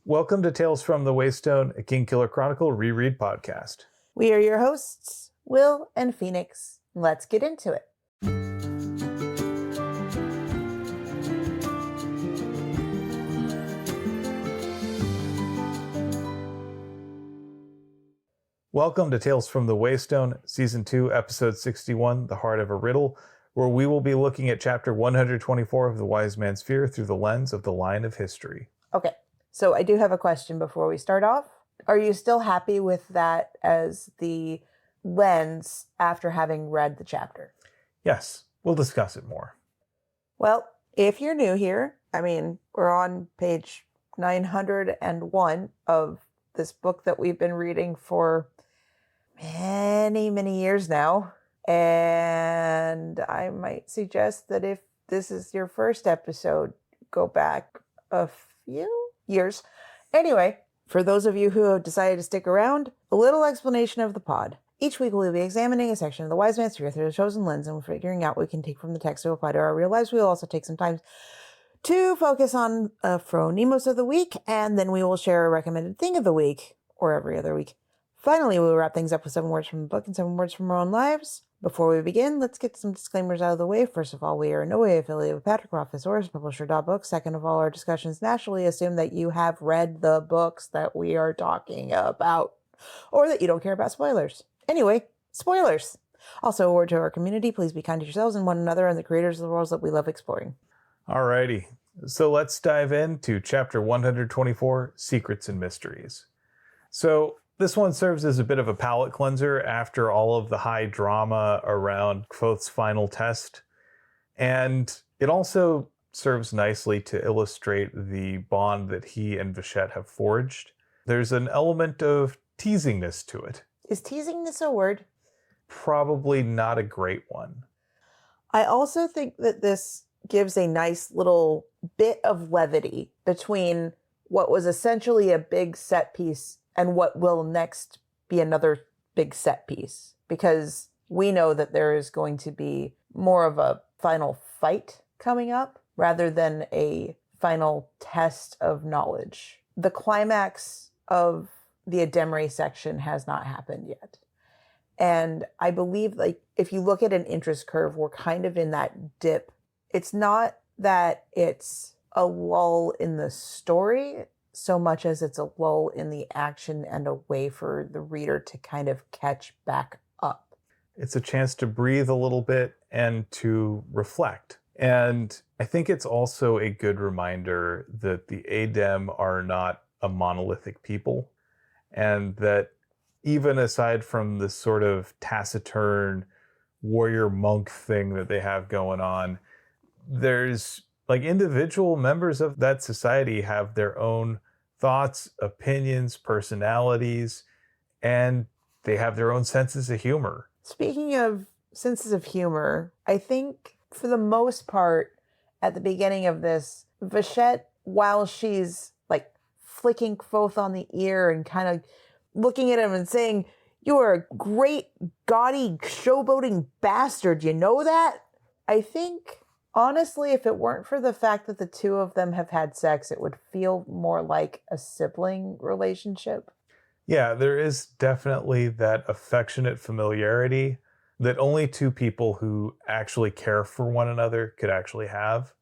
Welcome to Tales from the Waystone, a Kingkiller Chronicle reread podcast. We are your hosts, Will and Phoenix. Let's get into it. Welcome to Tales from the Waystone, Season 2, Episode 61, The Heart of a Riddle, where we will be looking at Chapter 124 of The Wise Man's Fear through the lens of the line of history. Okay, so I do have a question before we start off. Are you still happy with that as the lens after having read the chapter? Yes, we'll discuss it more. Well, if you're new here, we're on page 901 of this book that we've been reading for many years now. And I might suggest that if this is your first episode, go back a few years. Anyway, for those of you who have decided to stick around, a little explanation of the pod. Each week we'll be examining a section of the Wise Man's Fear through a chosen lens and figuring out what we can take from the text to apply to our real lives. We'll also take some time to focus on a Phronimos of the week, and then we will share a recommended thing of the week, or every other week. Finally, we'll wrap things up with 7 words from the book and 7 words from our own lives. Before we begin, let's get some disclaimers out of the way. First of all, we are in no way affiliated with Patrick Rothfuss or his publisher, Books. Second of all, our discussions naturally assume that you have read the books that we are talking about, or that you don't care about spoilers. Anyway, spoilers! Also, a word to our community, please be kind to yourselves and one another and the creators of the worlds that we love exploring. Alrighty, so let's dive into Chapter 124, Secrets and Mysteries. So, this one serves as a bit of a palate cleanser after all of the high drama around Kvothe's final test. And it also serves nicely to illustrate the bond that he and Vachette have forged. There's an element of teasingness to it. Is teasingness a word? Probably not a great one. I also think that this gives a nice little bit of levity between what was essentially a big set piece and what will next be another big set piece, because we know that there is going to be more of a final fight coming up rather than a final test of knowledge. The climax of the Ademre section has not happened yet. And I believe, if you look at an interest curve, we're kind of in that dip. It's not that it's a lull in the story so much as it's a lull in the action and a way for the reader to kind of catch back up. It's a chance to breathe a little bit and to reflect. And I think it's also a good reminder that the Adem are not a monolithic people, and that even aside from this sort of taciturn warrior monk thing that they have going on, there's individual members of that society have their own thoughts, opinions, personalities, and they have their own senses of humor. Speaking of senses of humor, I think for the most part at the beginning of this, Vachette, while she's flicking Kvothe on the ear and kind of looking at him and saying, "You are a great, gaudy, showboating bastard, you know that?" I think, honestly, if it weren't for the fact that the two of them have had sex, it would feel more like a sibling relationship. Yeah, there is definitely that affectionate familiarity that only two people who actually care for one another could actually have.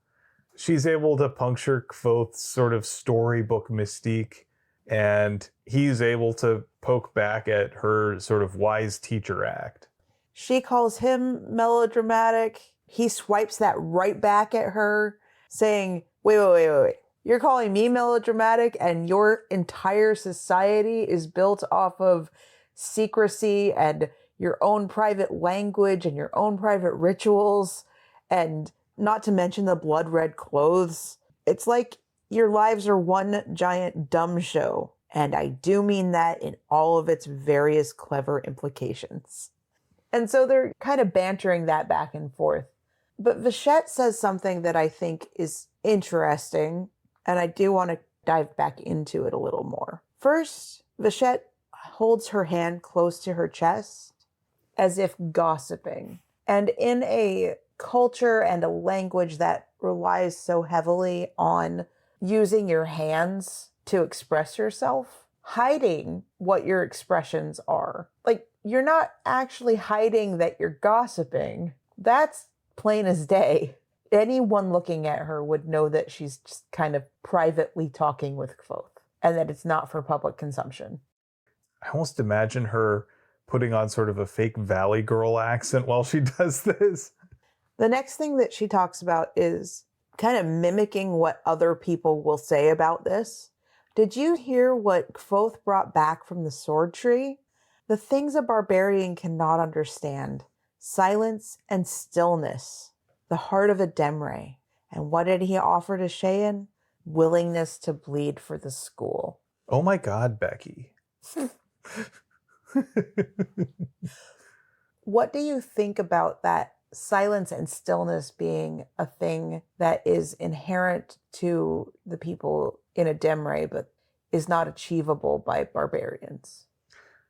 She's able to puncture Kvothe's sort of storybook mystique, and he's able to poke back at her sort of wise teacher act. She calls him melodramatic. He swipes that right back at her, saying, wait. You're calling me melodramatic and your entire society is built off of secrecy and your own private language and your own private rituals, and not to mention the blood red clothes. It's like your lives are one giant dumb show. And I do mean that in all of its various clever implications. And so they're kind of bantering that back and forth. But Vachette says something that I think is interesting, and I do want to dive back into it a little more. First, Vachette holds her hand close to her chest as if gossiping. And in a culture and a language that relies so heavily on using your hands to express yourself, hiding what your expressions are. Like, you're not actually hiding that you're gossiping. That's plain as day. Anyone looking at her would know that she's just kind of privately talking with Kvothe and that it's not for public consumption. I almost imagine her putting on sort of a fake Valley Girl accent while she does this. The next thing that she talks about is kind of mimicking what other people will say about this. Did you hear what Kvothe brought back from the sword tree? The things a barbarian cannot understand. Silence and stillness. The heart of a Demre. And what did he offer to Cheyenne? Willingness to bleed for the school. Oh my God, Becky. What do you think about that silence and stillness being a thing that is inherent to the people in a Demre, but is not achievable by barbarians?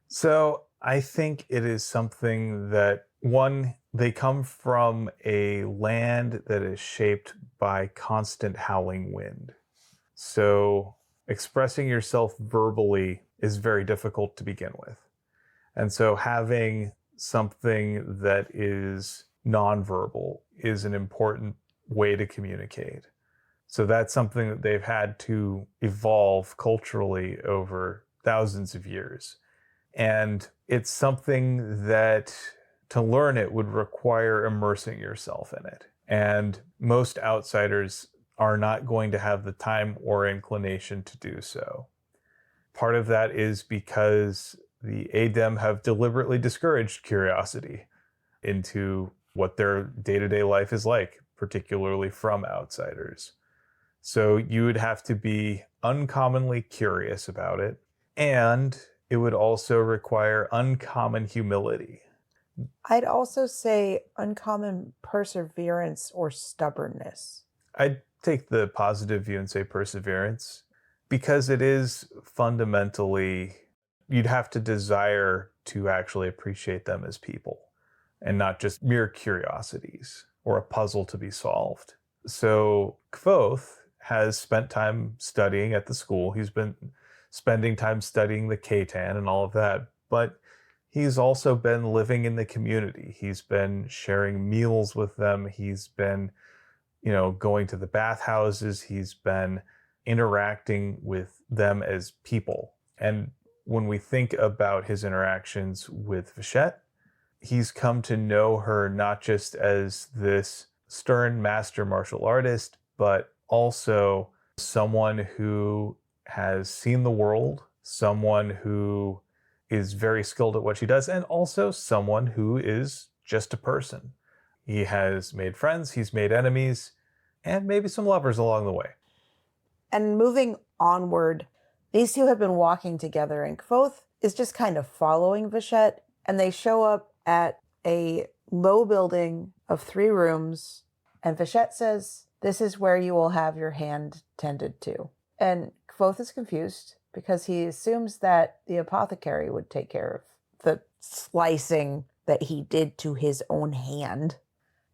So I think it is something that, one, they come from a land that is shaped by constant howling wind. So expressing yourself verbally is very difficult to begin with. And so having something that is nonverbal is an important way to communicate. So that's something that they've had to evolve culturally over thousands of years. And it's something that to learn it would require immersing yourself in it. And most outsiders are not going to have the time or inclination to do so. Part of that is because the ADEM have deliberately discouraged curiosity into what their day-to-day life is like, particularly from outsiders. So you would have to be uncommonly curious about it, and it would also require uncommon humility. I'd also say uncommon perseverance or stubbornness. I'd take the positive view and say perseverance, because it is fundamentally, you'd have to desire to actually appreciate them as people and not just mere curiosities or a puzzle to be solved. So Kvothe has spent time studying at the school. He's been spending time studying the Khaitan and all of that, but he's also been living in the community. He's been sharing meals with them. He's been, going to the bathhouses. He's been interacting with them as people. And when we think about his interactions with Vashette, he's come to know her not just as this stern master martial artist, but also someone who has seen the world, someone who is very skilled at what she does, and also someone who is just a person. He has made friends, he's made enemies, and maybe some lovers along the way. And moving onward, these two have been walking together, and Kvothe is just kind of following Vashette, and they show up at a low building of 3 rooms, and Vashette says, "This is where you will have your hand tended to." And Kvothe is confused because he assumes that the apothecary would take care of the slicing that he did to his own hand.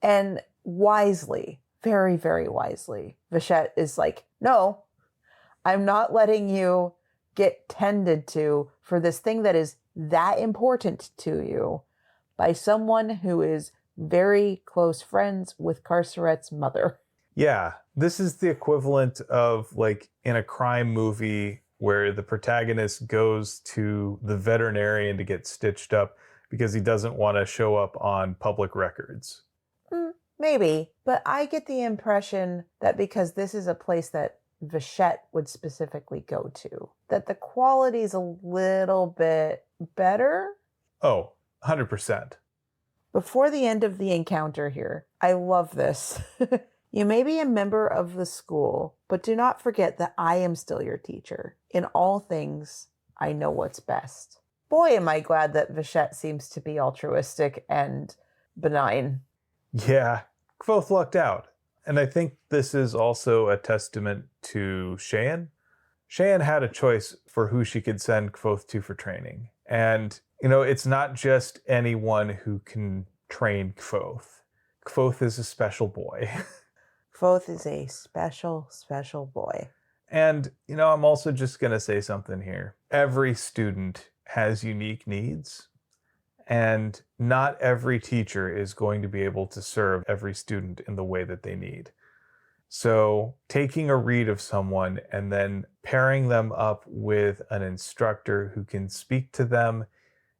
And wisely, very, very wisely, Vashette is like, "No, I'm not letting you get tended to for this thing that is that important to you by someone who is very close friends with Carceret's mother." Yeah, this is the equivalent of like in a crime movie where the protagonist goes to the veterinarian to get stitched up because he doesn't want to show up on public records. Maybe, but I get the impression that because this is a place that Vashette would specifically go to, that the quality's a little bit better. Oh, 100%. Before the end of the encounter here, I love this. "You may be a member of the school, but do not forget that I am still your teacher. In all things, I know what's best." Boy, am I glad that Vashette seems to be altruistic and benign. Yeah, Kvothe lucked out. And I think this is also a testament to Cheyenne. Cheyenne had a choice for who she could send Kvothe to for training. And, it's not just anyone who can train Kvothe. Kvothe is a special boy. Kvothe is a special, special boy. And, I'm also just going to say something here. Every student has unique needs, and not every teacher is going to be able to serve every student in the way that they need. So taking a read of someone and then pairing them up with an instructor who can speak to them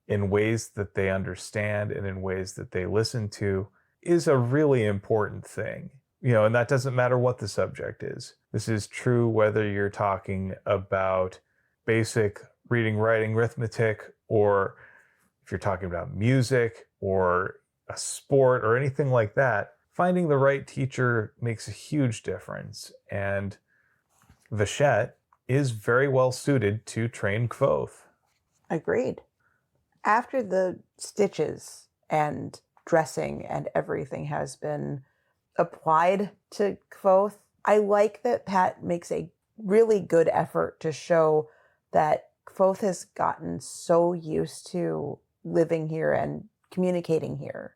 in ways that they understand and in ways that they listen to is a really important thing. And that doesn't matter what the subject is. This is true whether you're talking about basic reading, writing, arithmetic, or if you're talking about music or a sport or anything like that. Finding the right teacher makes a huge difference. And Vachette is very well suited to train Kvothe. Agreed. After the stitches and dressing and everything has been applied to Kvothe, I like that Pat makes a really good effort to show that Kvothe has gotten so used to living here and communicating here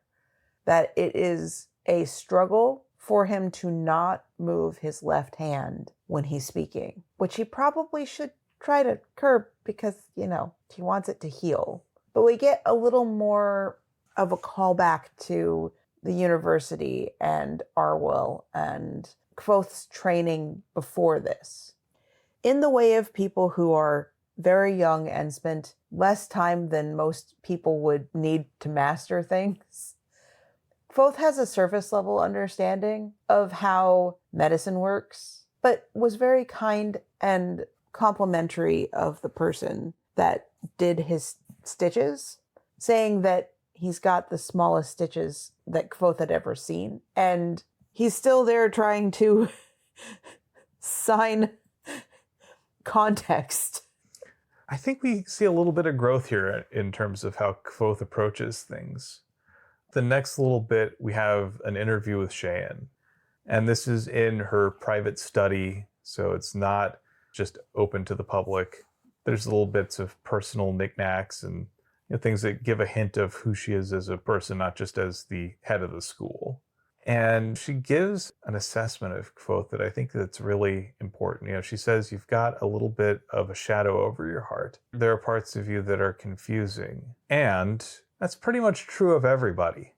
that it is a struggle for him to not move his left hand when he's speaking, which he probably should try to curb because, he wants it to heal. But we get a little more of a callback to the university and Arwell and Kvothe's training before this. In the way of people who are very young and spent less time than most people would need to master things, Kvothe has a surface level understanding of how medicine works, but was very kind and complimentary of the person that did his stitches, saying that he's got the smallest stitches that Kvothe had ever seen. And he's still there trying to sign context. I think we see a little bit of growth here in terms of how Kvothe approaches things. The next little bit, we have an interview with Cheyenne. And this is in her private study, so it's not just open to the public. There's little bits of personal knickknacks and things that give a hint of who she is as a person, not just as the head of the school. And she gives an assessment of Kvothe that I think that's really important. She says, you've got a little bit of a shadow over your heart. There are parts of you that are confusing. And that's pretty much true of everybody.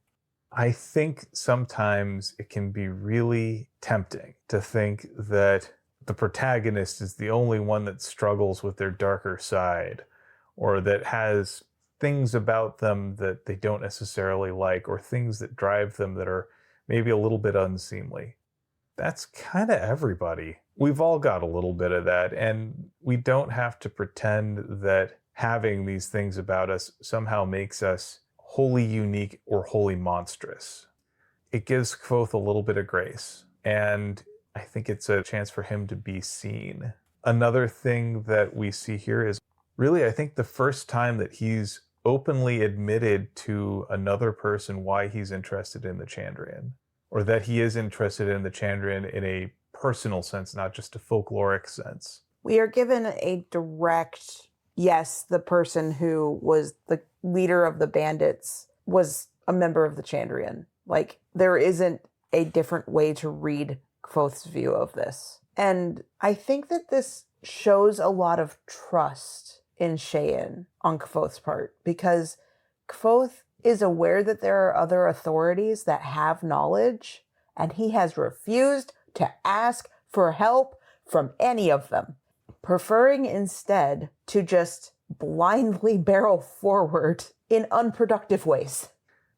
I think sometimes it can be really tempting to think that the protagonist is the only one that struggles with their darker side, or that has things about them that they don't necessarily like, or things that drive them that are maybe a little bit unseemly. That's kind of everybody. We've all got a little bit of that, and we don't have to pretend that having these things about us somehow makes us wholly unique or wholly monstrous. It gives Kvothe a little bit of grace, and I think it's a chance for him to be seen. Another thing that we see here is really, I think, the first time that he's openly admitted to another person why he's interested in the Chandrian, or that he is interested in the Chandrian in a personal sense, not just a folkloric sense. We are given a direct, yes, the person who was the leader of the bandits was a member of the Chandrian. Like, there isn't a different way to read Kvothe's view of this. And I think that this shows a lot of trust in Cheyenne on Kvothe's part, because Kvothe is aware that there are other authorities that have knowledge, and he has refused to ask for help from any of them, preferring instead to just blindly barrel forward in unproductive ways.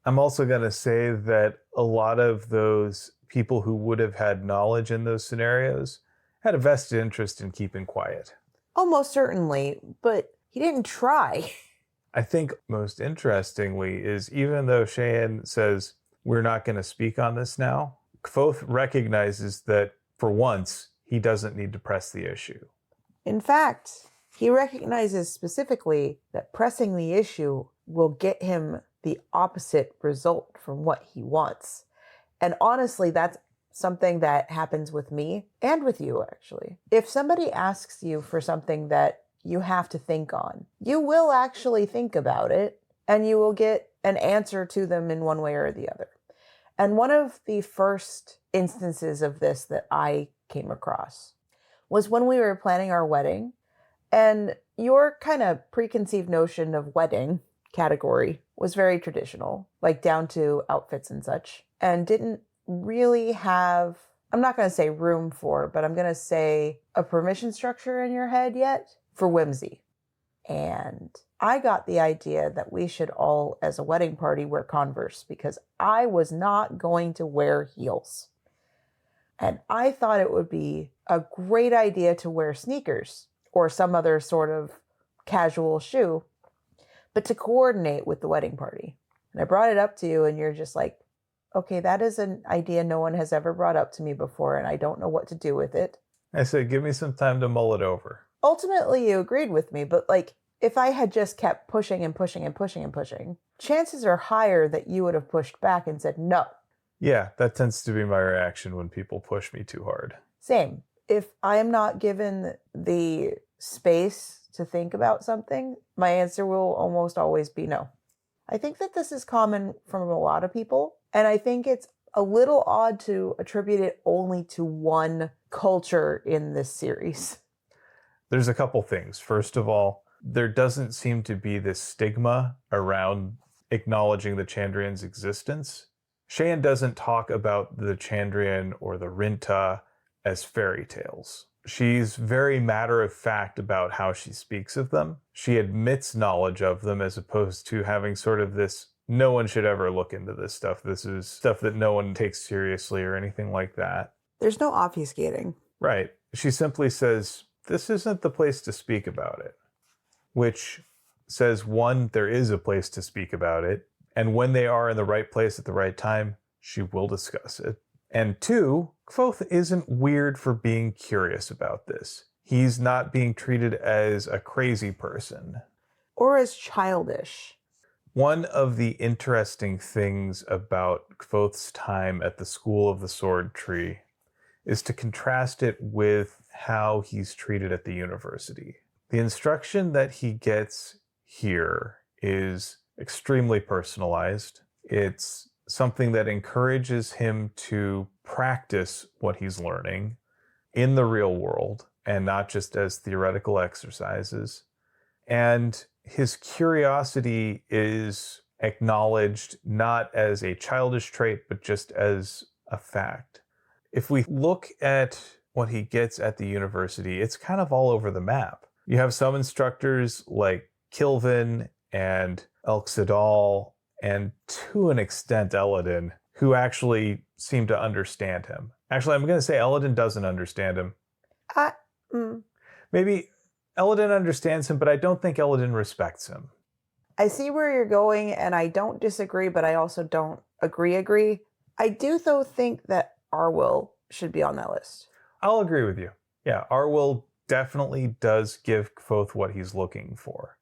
I'm also going to say that a lot of those people who would have had knowledge in those scenarios had a vested interest in keeping quiet. Almost certainly, but he didn't try. I think most interestingly is, even though Cheyenne says, we're not going to speak on this now, Kvothe recognizes that for once, he doesn't need to press the issue. In fact, he recognizes specifically that pressing the issue will get him the opposite result from what he wants. And honestly, that's something that happens with me and with you, actually. If somebody asks you for something that you have to think on, you will actually think about it, and you will get an answer to them in one way or the other. And one of the first instances of this that I came across was when we were planning our wedding, and your kind of preconceived notion of wedding category was very traditional, like down to outfits and such, and didn't really have, I'm not going to say room for, but I'm going to say a permission structure in your head yet for whimsy. And I got the idea that we should all, as a wedding party, wear Converse because I was not going to wear heels. And I thought it would be a great idea to wear sneakers or some other sort of casual shoe, but to coordinate with the wedding party. And I brought it up to you and you're just like, okay, that is an idea no one has ever brought up to me before and I don't know what to do with it. I said, give me some time to mull it over. Ultimately, you agreed with me, but like, if I had just kept pushing and pushing and pushing and pushing, chances are higher that you would have pushed back and said no. Yeah, that tends to be my reaction when people push me too hard. Same. If I am not given the space to think about something, my answer will almost always be no. I think that this is common from a lot of people, and I think it's a little odd to attribute it only to one culture in this series. There's a couple things. First of all, there doesn't seem to be this stigma around acknowledging the Chandrian's existence. Cheyenne doesn't talk about the Chandrian or the Rinta as fairy tales. She's very matter-of-fact about how she speaks of them. She admits knowledge of them as opposed to having sort of this, no one should ever look into this stuff. This is stuff that no one takes seriously or anything like that. There's no obfuscating. Right. She simply says, this isn't the place to speak about it. Which says, one, there is a place to speak about it. And when they are in the right place at the right time, she will discuss it. And two, Kvothe isn't weird for being curious about this. He's not being treated as a crazy person. Or as childish. One of the interesting things about Kvothe's time at the School of the Sword Tree is to contrast it with how he's treated at the university. The instruction that he gets here is extremely personalized. It's something that encourages him to practice what he's learning in the real world and not just as theoretical exercises. And his curiosity is acknowledged not as a childish trait, but just as a fact. If we look at what he gets at the university, it's kind of all over the map. You have some instructors like Kilvin and Elxidal, and to an extent Eladin, who actually seem to understand him. Actually, I'm going to say Eladin doesn't understand him. Maybe Eladin understands him, but I don't think Eladin respects him. I see where you're going, and I don't disagree, but I also don't agree. I do, though, think that Arwyl should be on that list. I'll agree with you. Yeah, Arwyl definitely does give Kvothe what he's looking for.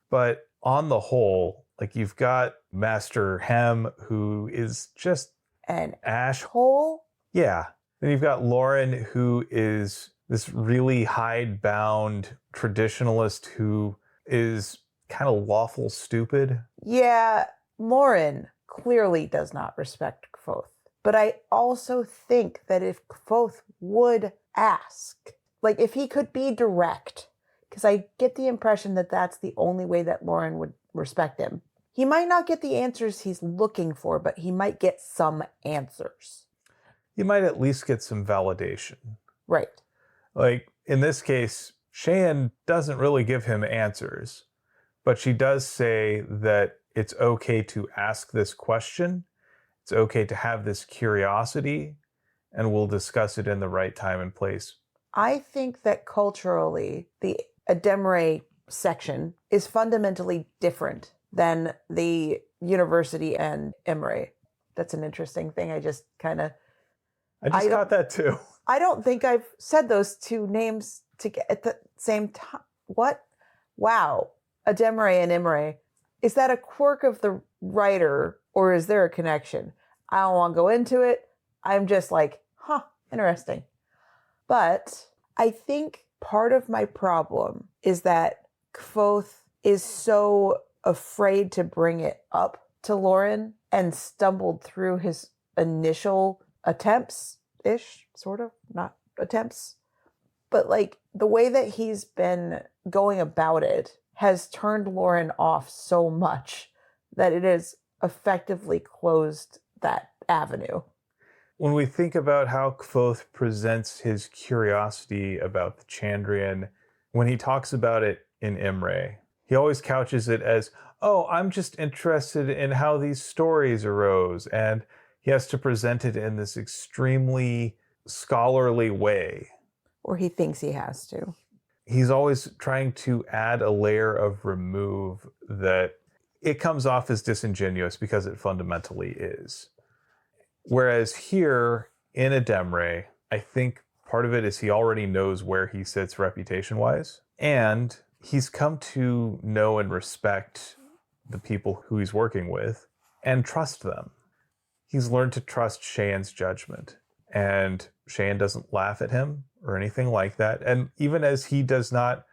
But on the whole, like, you've got Master Hem, who is just an asshole. Yeah. Then you've got Lauren, who is this really hidebound traditionalist who is kind of lawful stupid. Yeah, Lauren clearly does not respect Kvothe. But I also think that if Kvothe would ask, like if he could be direct, because I get the impression that that's the only way that Lauren would respect him. He might not get the answers he's looking for, but he might get some answers. You might at least get some validation. Right. Like, in this case, Cheyenne doesn't really give him answers, but she does say that it's okay to ask this question, it's okay to have this curiosity, and we'll discuss it in the right time and place. I think that culturally, the Ademre section is fundamentally different than the university and Emre. That's an interesting thing. I just got that too. I don't think I've said those two names at the same time. What? Wow. Ademre and Imre. Is that a quirk of the writer or is there a connection? I don't want to go into it. I'm just like, interesting. But I think part of my problem is that Kvothe is so afraid to bring it up to Lauren and stumbled through his initial attempts-ish, sort of, not attempts. But like the way that he's been going about it has turned Lauren off so much that it has effectively closed that avenue. When we think about how Kvothe presents his curiosity about the Chandrian, when he talks about it in Imre, he always couches it as, oh, I'm just interested in how these stories arose. And he has to present it in this extremely scholarly way. Or he thinks he has to. He's always trying to add a layer of remove that it comes off as disingenuous because it fundamentally is. Whereas here in Edemre, I think part of it is he already knows where he sits reputation-wise, and he's come to know and respect the people who he's working with and trust them. He's learned to trust Cheyenne's judgment, and Cheyenne doesn't laugh at him or anything like that. And even as he does not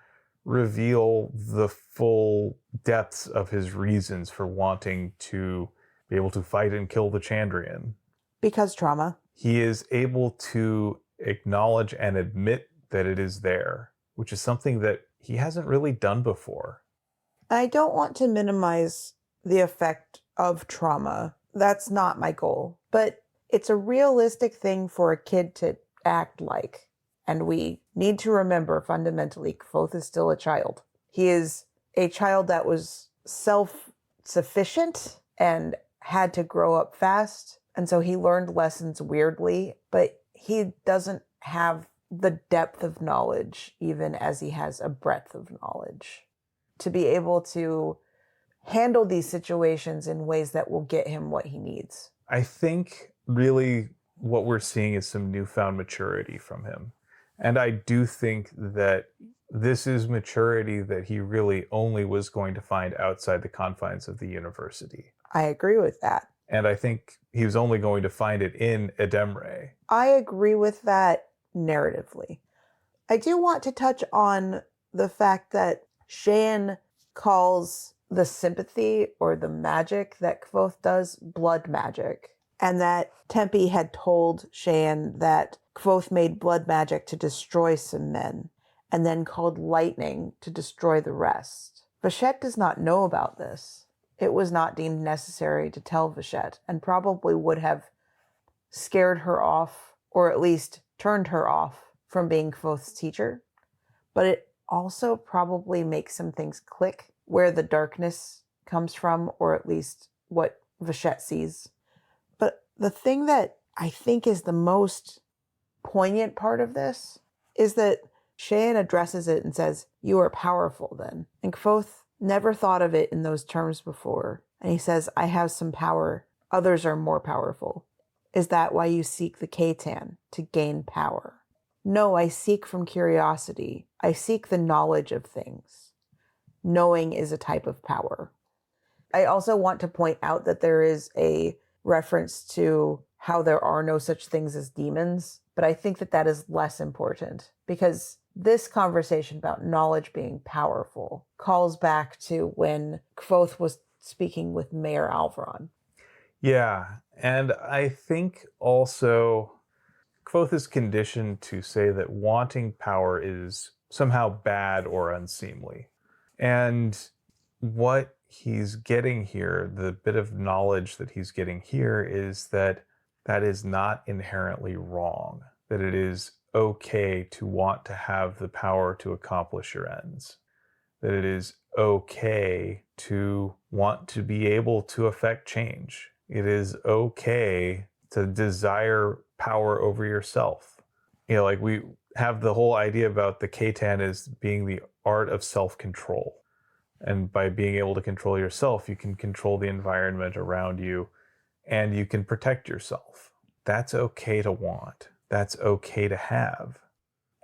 reveal the full depths of his reasons for wanting to be able to fight and kill the Chandrian, Because trauma. he is able to acknowledge and admit that it is there, which is something that he hasn't really done before. I don't want to minimize the effect of trauma. That's not my goal. But it's a realistic thing for a kid to act like. And we need to remember fundamentally, Kvothe is still a child. He is a child that was self-sufficient and had to grow up fast. And so he learned lessons weirdly, but he doesn't have the depth of knowledge, even as he has a breadth of knowledge, to be able to handle these situations in ways that will get him what he needs. I think really what we're seeing is some newfound maturity from him. And I do think that this is maturity that he really only was going to find outside the confines of the university. I agree with that. And I think he was only going to find it in Edemre. I agree with that narratively. I do want to touch on the fact that Cheyenne calls the sympathy or the magic that Kvothe does blood magic. And that Tempe had told Cheyenne that Kvothe made blood magic to destroy some men and then called lightning to destroy the rest. Vachette does not know about this. It was not deemed necessary to tell Vachette and probably would have scared her off, or at least turned her off from being Kvothe's teacher. But it also probably makes some things click where the darkness comes from, or at least what Vachette sees. But the thing that I think is the most poignant part of this is that Cheyenne addresses it and says, "You are powerful then." And Kvothe never thought of it in those terms before. And he says, "I have some power. Others are more powerful. Is that why you seek the Katan, to gain power?" "No, I seek from curiosity. I seek the knowledge of things. Knowing is a type of power." I also want to point out that there is a reference to how there are no such things as demons, but I think that that is less important because this conversation about knowledge being powerful calls back to when Kvothe was speaking with Mayor Alvaron. Yeah, and I think also Kvothe is conditioned to say that wanting power is somehow bad or unseemly. And what he's getting here, the bit of knowledge that he's getting here, is that that is not inherently wrong, that it is okay to want to have the power to accomplish your ends, that it is okay to want to be able to affect change. It is okay to desire power over yourself. You know, like we have the whole idea about the Katan as being the art of self-control. And by being able to control yourself, you can control the environment around you and you can protect yourself. That's okay to want. That's okay to have.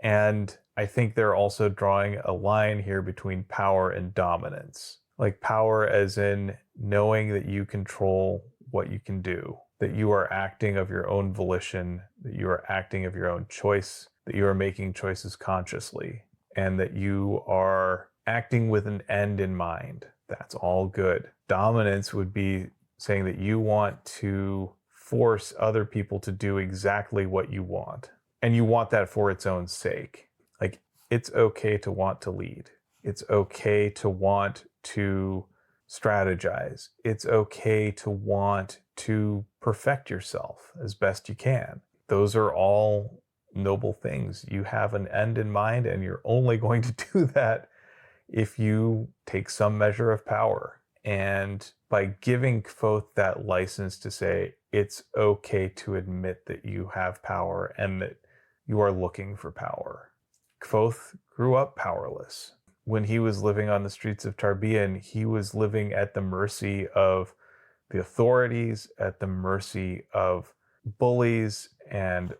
And I think they're also drawing a line here between power and dominance. Like power as in knowing that you control what you can do, that you are acting of your own volition, that you are acting of your own choice, that you are making choices consciously, and that you are acting with an end in mind. That's all good. Dominance would be saying that you want to force other people to do exactly what you want. And you want that for its own sake. Like, it's okay to want to lead. It's okay to want to strategize. It's okay to want to perfect yourself as best you can. Those are all noble things. You have an end in mind, and you're only going to do that if you take some measure of power. And by giving Kvothe that license to say it's okay to admit that you have power and that you are looking for power. Kvothe grew up powerless. When he was living on the streets of Tarbean, he was living at the mercy of the authorities, at the mercy of bullies and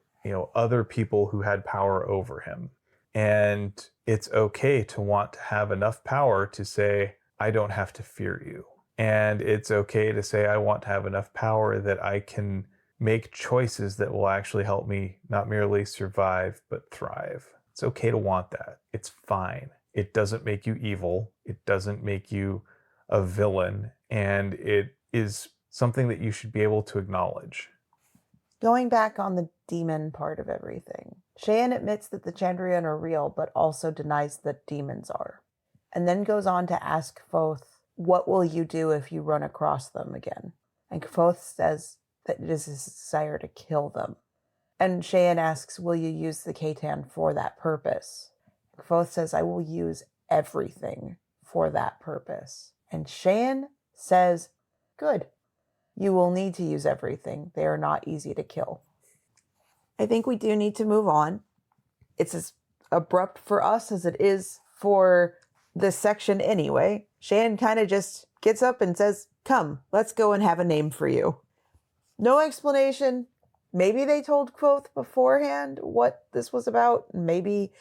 other people who had power over him. And it's okay to want to have enough power to say, I don't have to fear you. And it's okay to say, I want to have enough power that I can make choices that will actually help me not merely survive, but thrive. It's okay to want that. It's fine. It doesn't make you evil. It doesn't make you a villain. And it is something that you should be able to acknowledge. Going back on the demon part of everything, Cheyenne admits that the Chandrian are real, but also denies that demons are. And then goes on to ask Kvothe, what will you do if you run across them again? And Kvothe says that it is his desire to kill them. And Cheyenne asks, will you use the Catan for that purpose? Kvothe says, I will use everything for that purpose. And Cheyenne says, good. You will need to use everything. They are not easy to kill. I think we do need to move on. It's as abrupt for us as it is for this section anyway. Cheyenne kind of just gets up and says, come, let's go and have a name for you. No explanation. Maybe they told Kvothe beforehand what this was about. Maybe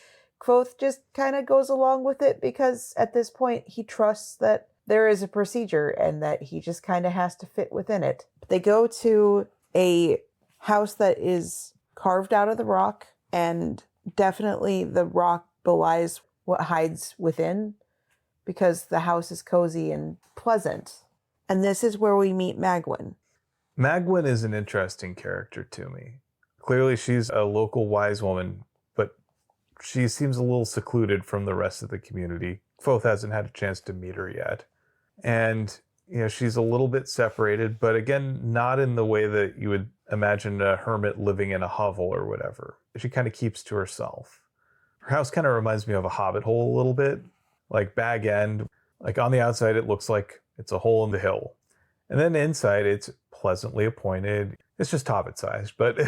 Kvothe just kind of goes along with it because at this point he trusts that there is a procedure and that he just kind of has to fit within it. They go to a house that is carved out of the rock, and definitely the rock belies what hides within because the house is cozy and pleasant. And this is where we meet Magwyn. Magwyn is an interesting character to me. Clearly she's a local wise woman, but she seems a little secluded from the rest of the community. Kvothe hasn't had a chance to meet her yet. And, she's a little bit separated, but again, not in the way that you would imagine a hermit living in a hovel or whatever. She kind of keeps to herself. Her house kind of reminds me of a hobbit hole a little bit, like Bag End. Like on the outside, it looks like it's a hole in the hill. And then inside, it's pleasantly appointed. It's just hobbit-sized, but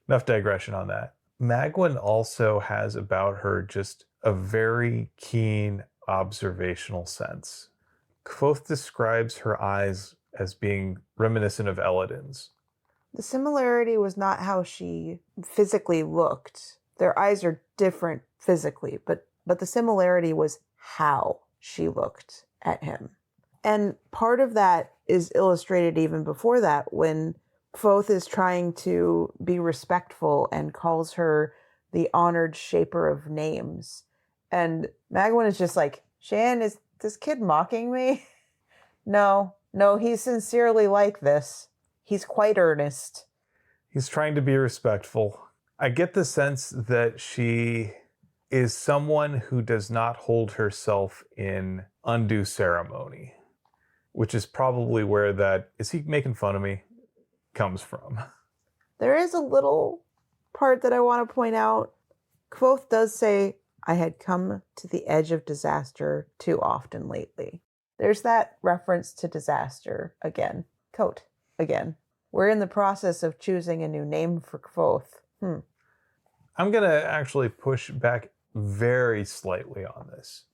enough digression on that. Magwyn also has about her just a very keen observational sense. Kvothe describes her eyes as being reminiscent of Eladin's. The similarity was not how she physically looked. Their eyes are different physically, but the similarity was how she looked at him. And part of that is illustrated even before that when Kvothe is trying to be respectful and calls her the honored shaper of names. And Magwyn is just like, Cheyenne, is this kid mocking me? No, he's sincerely like this. He's quite earnest. He's trying to be respectful. I get the sense that she is someone who does not hold herself in undue ceremony, which is probably where that, is he making fun of me, comes from. There is a little part that I want to point out. Kvothe does say, I had come to the edge of disaster too often lately. There's that reference to disaster again. Coat again. We're in the process of choosing a new name for Kvothe. I'm going to actually push back very slightly on this.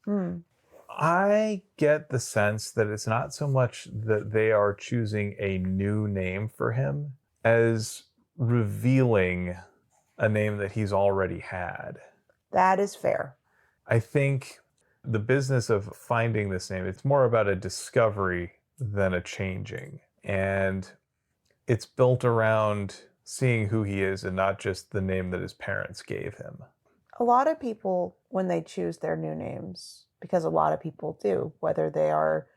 I get the sense that it's not so much that they are choosing a new name for him as revealing a name that he's already had. That is fair. I think the business of finding this name, it's more about a discovery than a changing. And it's built around seeing who he is and not just the name that his parents gave him. A lot of people, when they choose their new names, because a lot of people do, whether they are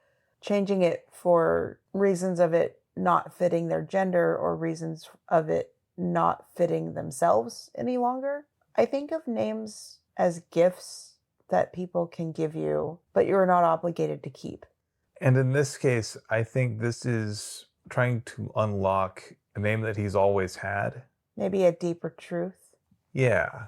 changing it for reasons of it not fitting their gender or reasons of it not fitting themselves any longer. I think of names as gifts that people can give you, but you're not obligated to keep. And in this case, I think this is trying to unlock a name that he's always had. Maybe a deeper truth. Yeah.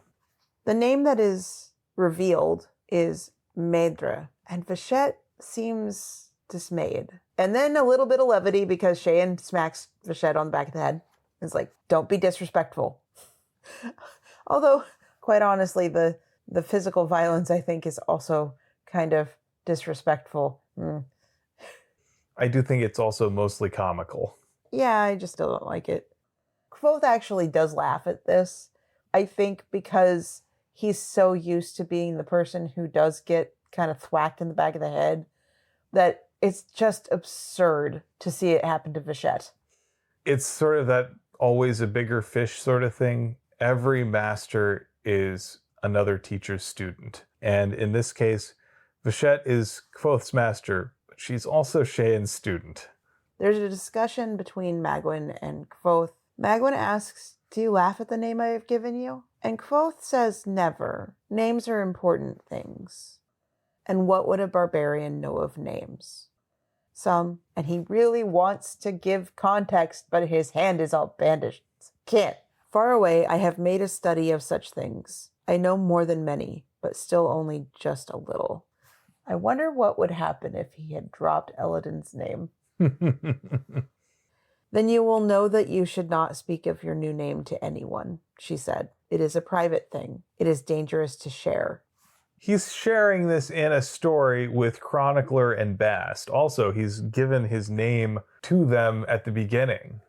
The name that is revealed is Maidre, and Vachette seems dismayed. And then a little bit of levity because Cheyenne smacks Vachette on the back of the head. It's like, don't be disrespectful. Although, quite honestly, the physical violence, I think, is also kind of disrespectful. I do think it's also mostly comical. Yeah, I just still don't like it. Kvothe actually does laugh at this. I think because he's so used to being the person who does get kind of thwacked in the back of the head that it's just absurd to see it happen to Vachette. It's sort of that always a bigger fish sort of thing. Every master is another teacher's student. And in this case, Vachette is Kvothe's master, but she's also Cheyenne's student. There's a discussion between Magwyn and Kvothe. Magwyn asks, do you laugh at the name I have given you? And Kvothe says, never. Names are important things. And what would a barbarian know of names? Some, and he really wants to give context, but his hand is all bandaged. Can't. Far away, I have made a study of such things. I know more than many, but still only just a little. I wonder what would happen if he had dropped Elodin's name. Then you will know that you should not speak of your new name to anyone, she said. It is a private thing. It is dangerous to share. He's sharing this in a story with Chronicler and Bast. Also, he's given his name to them at the beginning.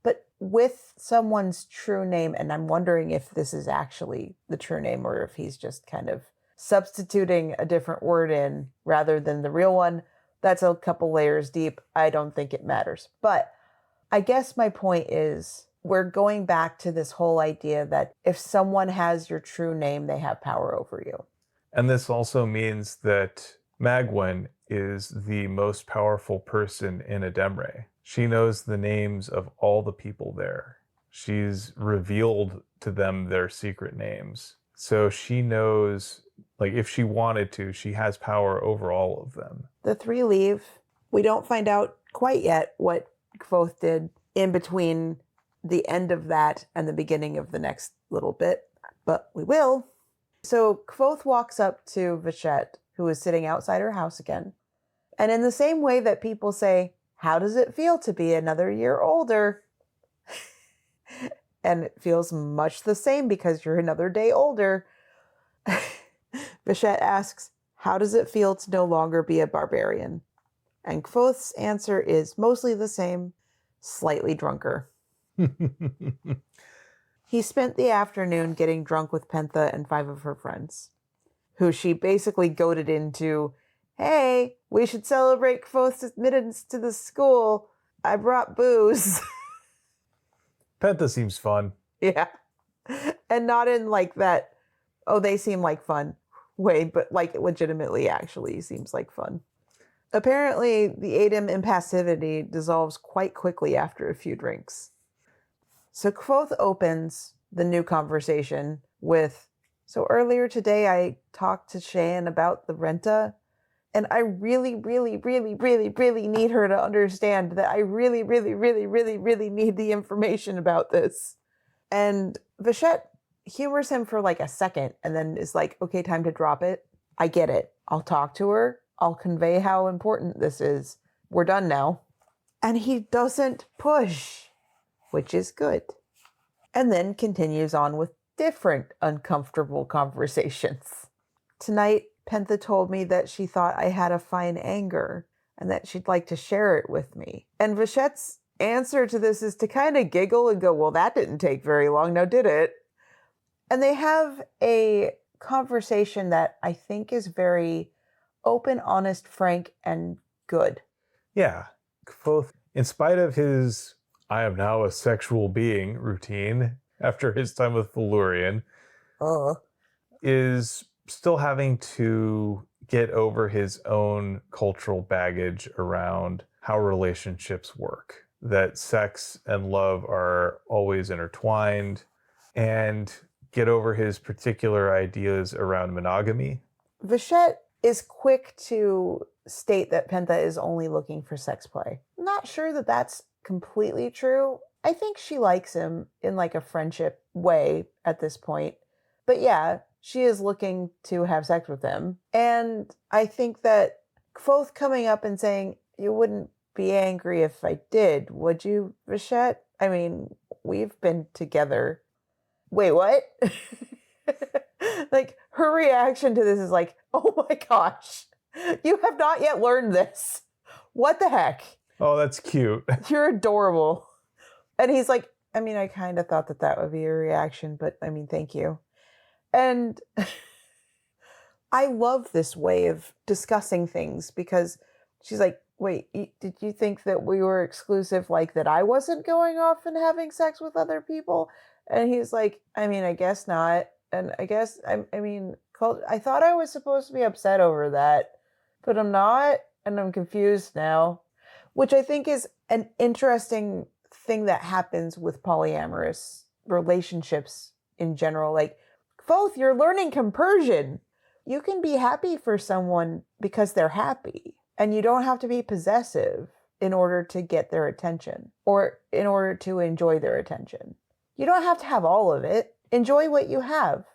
But with someone's true name, and I'm wondering if this is actually the true name or if he's just kind of substituting a different word in rather than the real one. That's a couple layers deep. I don't think it matters. But I guess my point is we're going back to this whole idea that if someone has your true name, they have power over you. And this also means that Magwyn is the most powerful person in Ademre. She knows the names of all the people there. She's revealed to them their secret names. So she knows, like, if she wanted to, she has power over all of them. The three leave. We don't find out quite yet what Kvothe did in between the end of that and the beginning of the next little bit, but we will. So Kvothe walks up to Vachette, who is sitting outside her house again. And in the same way that people say, how does it feel to be another year older? And it feels much the same because you're another day older. Vachette asks, how does it feel to no longer be a barbarian? And Kvothe's answer is mostly the same, slightly drunker. He spent the afternoon getting drunk with Pentha and 5 of her friends, who she basically goaded into, hey, we should celebrate Kvothe's admittance to the school. I brought booze. Pentha seems fun. Yeah. And not in like that, oh, they seem like fun way, but like legitimately actually seems like fun. Apparently, the Adem impassivity dissolves quite quickly after a few drinks. So Kvothe opens the new conversation with, so earlier today I talked to Cheyenne about the renta, and I really, really, really, really, really need her to understand that I really, really, really, really, really need the information about this. And Vachette humors him for like a second and then is like, okay, time to drop it. I get it. I'll talk to her. I'll convey how important this is. We're done now. And he doesn't push, which is good. And then continues on with different uncomfortable conversations. Tonight, Pentha told me that she thought I had a fine anger and that she'd like to share it with me. And Vachette's answer to this is to kind of giggle and go, well, that didn't take very long, now did it? And they have a conversation that I think is very open, honest, frank, and good. Yeah. Kvothe, in spite of his I am now a sexual being routine after his time with Valyrian, is still having to get over his own cultural baggage around how relationships work. That sex and love are always intertwined. And get over his particular ideas around monogamy. Vachette is quick to state that Penta is only looking for sex play. Not sure that that's completely true. I think she likes him in like a friendship way at this point. But yeah, she is looking to have sex with him. And I think that Kvothe coming up and saying, you wouldn't be angry if I did, would you, Vachette? I mean, we've been together. Wait, what? Like, her reaction to this is like, oh my gosh, you have not yet learned this. What the heck? Oh, that's cute. You're adorable. And he's like, I mean, I kind of thought that that would be a reaction, but I mean, thank you. And I love this way of discussing things because she's like, wait, did you think that we were exclusive, like that I wasn't going off and having sex with other people? And he's like, I mean, I guess not. And I guess, I mean, I thought I was supposed to be upset over that, but I'm not, and I'm confused now. Which I think is an interesting thing that happens with polyamorous relationships in general. Like, Kvothe, you're learning compersion. You can be happy for someone because they're happy. And you don't have to be possessive in order to get their attention or in order to enjoy their attention. You don't have to have all of it. Enjoy what you have.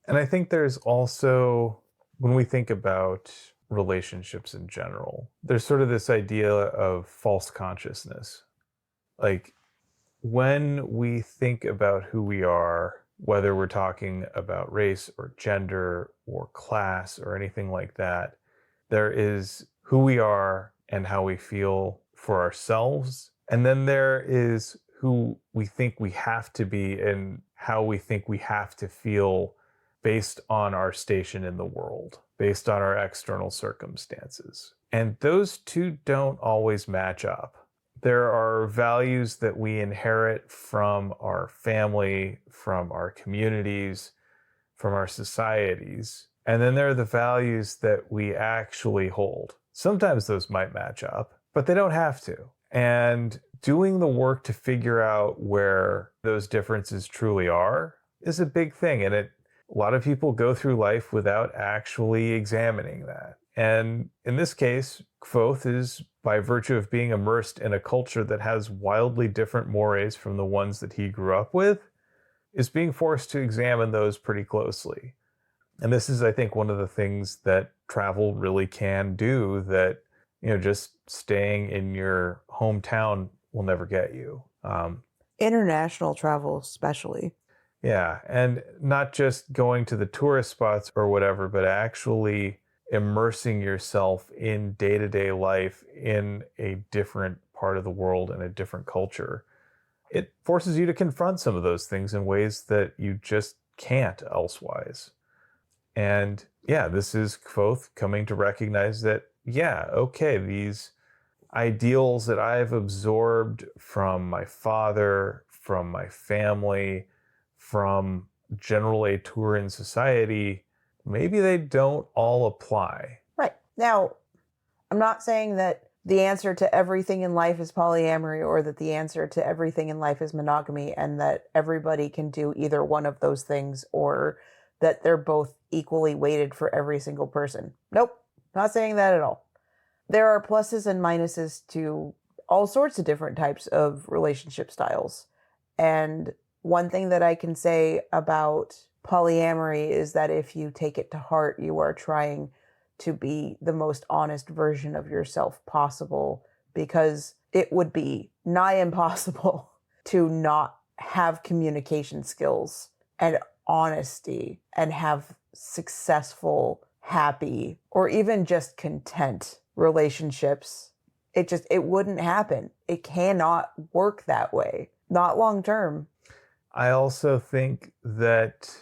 And I think there's also, when we think about relationships in general, there's sort of this idea of false consciousness. Like, when we think about who we are, whether we're talking about race or gender or class or anything like that, there is who we are and how we feel for ourselves. And then there is who we think we have to be and how we think we have to feel based on our station in the world, based on our external circumstances. And those two don't always match up. There are values that we inherit from our family, from our communities, from our societies. And then there are the values that we actually hold. Sometimes those might match up, but they don't have to. And doing the work to figure out where those differences truly are is a big thing. And a lot of people go through life without actually examining that. And in this case, Kvothe is, by virtue of being immersed in a culture that has wildly different mores from the ones that he grew up with, is being forced to examine those pretty closely. And this is, I think, one of the things that travel really can do that, just staying in your hometown will never get you. International travel, especially. Yeah, and not just going to the tourist spots or whatever, but actually immersing yourself in day-to-day life in a different part of the world and a different culture. It forces you to confront some of those things in ways that you just can't elsewise. And yeah, this is Kvothe coming to recognize that, yeah, okay, these ideals that I've absorbed from my father, from my family, from general auteurs in society, maybe they don't all apply. Right. Now, I'm not saying that the answer to everything in life is polyamory or that the answer to everything in life is monogamy and that everybody can do either one of those things or that they're both equally weighted for every single person. Nope. Not saying that at all. There are pluses and minuses to all sorts of different types of relationship styles. And one thing that I can say about polyamory is that if you take it to heart, you are trying to be the most honest version of yourself possible, because it would be nigh impossible to not have communication skills and honesty and have successful, happy, or even just content relationships. It wouldn't happen. It cannot work that way. Not long term. I also think that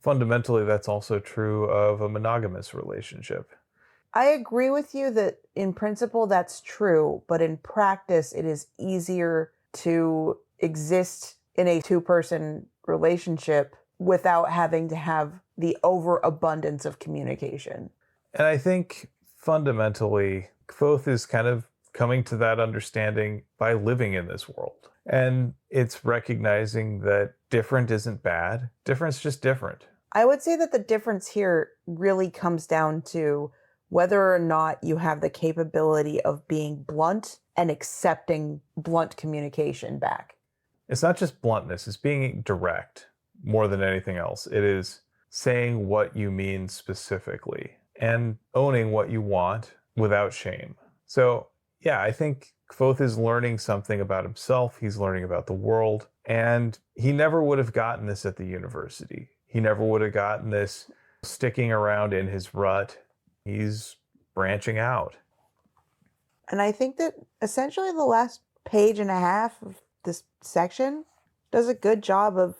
fundamentally that's also true of a monogamous relationship. I agree with you that in principle that's true, but in practice it is easier to exist in a two-person relationship without having to have the overabundance of communication. And I think fundamentally, Kvothe is kind of coming to that understanding by living in this world. And it's recognizing that different isn't bad. Different's just different. I would say that the difference here really comes down to whether or not you have the capability of being blunt and accepting blunt communication back. It's not just bluntness, it's being direct more than anything else. It is saying what you mean specifically and owning what you want without shame. So, yeah, I think Kvothe is learning something about himself. He's learning about the world. And he never would have gotten this at the university. He never would have gotten this sticking around in his rut. He's branching out. And I think that essentially the last page and a half of this section does a good job of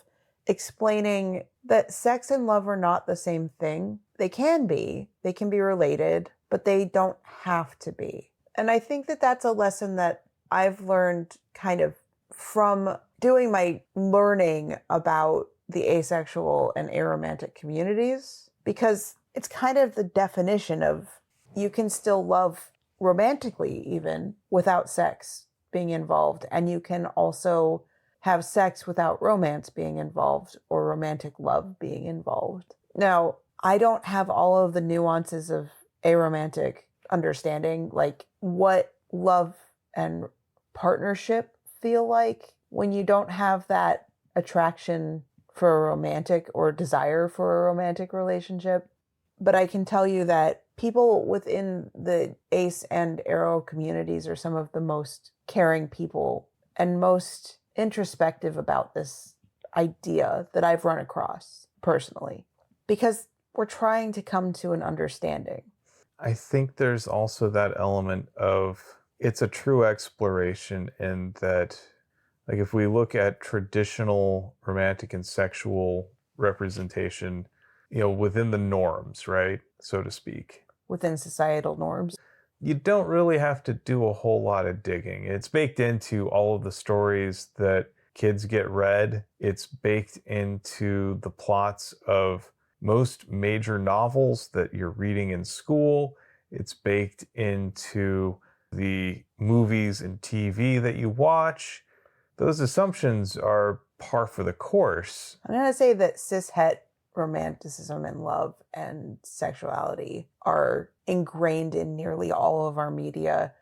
explaining that sex and love are not the same thing. They can be related, but they don't have to be. And I think that that's a lesson that I've learned kind of from doing my learning about the asexual and aromantic communities, because it's kind of the definition of you can still love romantically even without sex being involved, and you can also have sex without romance being involved or romantic love being involved. Now, I don't have all of the nuances of aromantic understanding, like what love and partnership feel like when you don't have that attraction for a romantic or desire for a romantic relationship. But I can tell you that people within the ace and aro communities are some of the most caring people and most introspective about this idea that I've run across personally, because we're trying to come to an understanding. I think there's also that element of it's a true exploration in that, like, if we look at traditional romantic and sexual representation, within the norms, right, so to speak, within societal norms, you don't really have to do a whole lot of digging. It's baked into all of the stories that kids get read. It's baked into the plots of most major novels that you're reading in school. It's baked into the movies and TV that you watch. Those assumptions are par for the course. I'm going to say that cishet romanticism and love and sexuality are ingrained in nearly all of our media,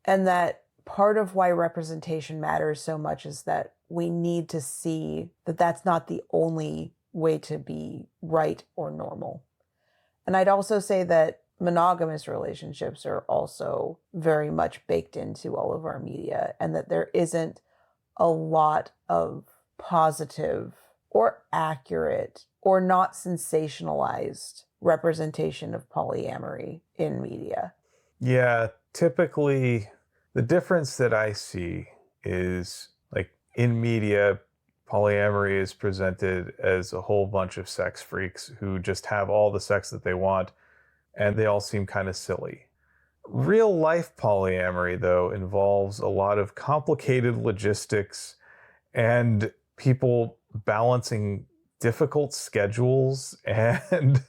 and that part of why representation matters so much is that we need to see that that's not the only way to be right or normal. And I'd also say that monogamous relationships are also very much baked into all of our media, and that there isn't a lot of positive or accurate or not sensationalized representation of polyamory in media. Yeah, typically the difference that I see is, like, in media, polyamory is presented as a whole bunch of sex freaks who just have all the sex that they want, and they all seem kind of silly. Real life polyamory, though, involves a lot of complicated logistics and people balancing difficult schedules and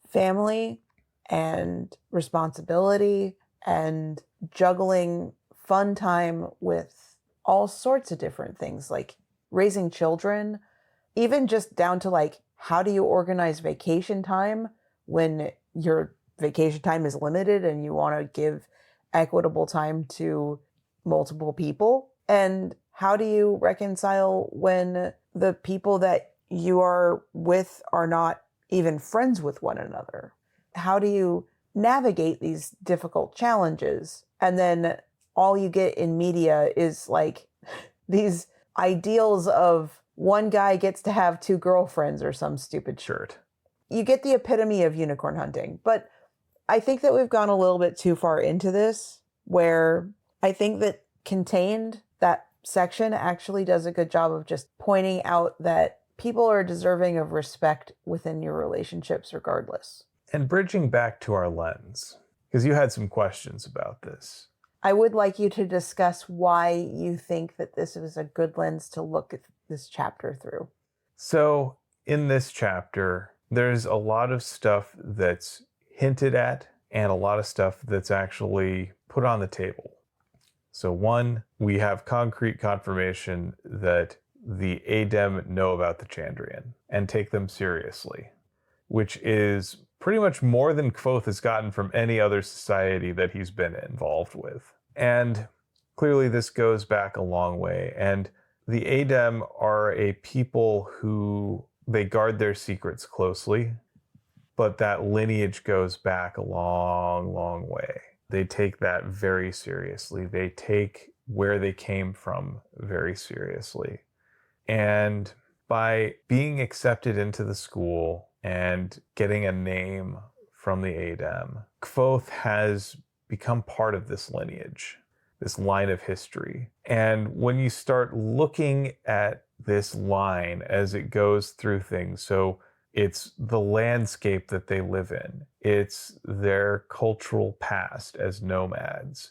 family and responsibility and juggling fun time with all sorts of different things, like raising children, even just down to like, how do you organize vacation time when your vacation time is limited and you want to give equitable time to multiple people? And how do you reconcile when the people that you are with are not even friends with one another? How do you navigate these difficult challenges? And then all you get in media is like these ideals of one guy gets to have two girlfriends or some stupid shirt. You get the epitome of unicorn hunting. But I think that we've gone a little bit too far into this, where I think that Contained, that section, actually does a good job of just pointing out that people are deserving of respect within your relationships regardless. And bridging back to our lens, because you had some questions about this. I would like you to discuss why you think that this is a good lens to look at this chapter through. So in this chapter, there's a lot of stuff that's hinted at and a lot of stuff that's actually put on the table. So one, we have concrete confirmation that the Adem know about the Chandrian and take them seriously, which is pretty much more than Kvothe has gotten from any other society that he's been involved with. And clearly this goes back a long way. And the Adem are a people who they guard their secrets closely, but that lineage goes back a long, long way. They take that very seriously. They take where they came from very seriously. And by being accepted into the school and getting a name from the Adem, Kvothe has become part of this lineage, this line of history. And when you start looking at this line as it goes through things, so it's the landscape that they live in, it's their cultural past as nomads,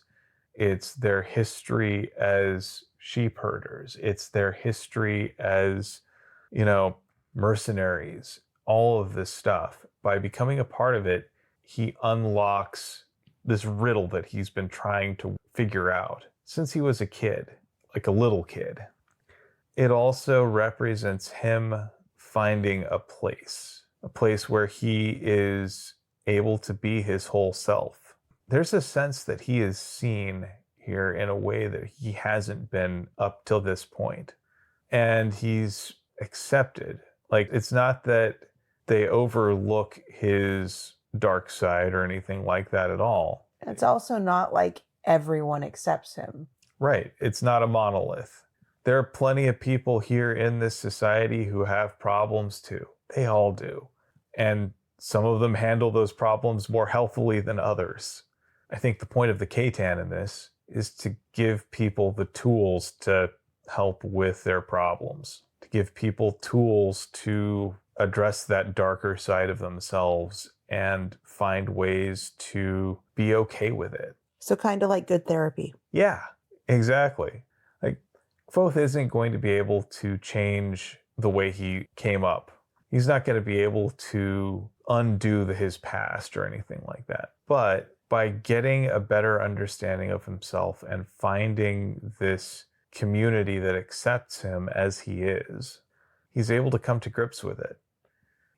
it's their history as sheep herders, it's their history as, mercenaries, all of this stuff. By becoming a part of it, he unlocks this riddle that he's been trying to figure out since he was a kid, like a little kid. It also represents him finding a place where he is able to be his whole self. There's a sense that he is seen here in a way that he hasn't been up till this point. And he's accepted. Like, it's not that they overlook his dark side or anything like that at all. It's also not like everyone accepts him. Right. It's not a monolith. There are plenty of people here in this society who have problems too. They all do. And some of them handle those problems more healthily than others. I think the point of the Katan in this is to give people the tools to help with their problems, to give people tools to address that darker side of themselves and find ways to be okay with it. So kind of like good therapy. Yeah, exactly. Like, Kvothe isn't going to be able to change the way he came up. He's not going to be able to undo his past or anything like that. But by getting a better understanding of himself and finding this community that accepts him as he is, he's able to come to grips with it.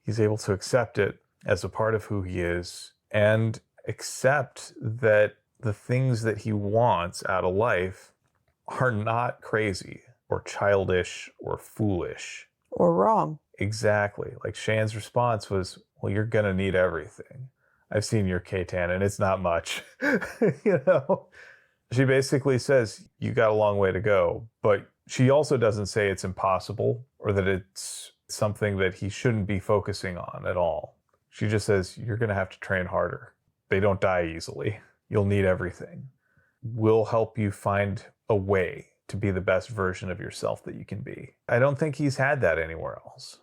He's able to accept it as a part of who he is and accept that the things that he wants out of life are not crazy or childish or foolish. Or wrong. Exactly. Like Shan's response was, well, you're going to need everything. I've seen your Katan and it's not much. She basically says, you got a long way to go. But she also doesn't say it's impossible or that it's something that he shouldn't be focusing on at all. She just says, you're going to have to train harder. They don't die easily. You'll need everything. We'll help you find a way to be the best version of yourself that you can be. I don't think he's had that anywhere else.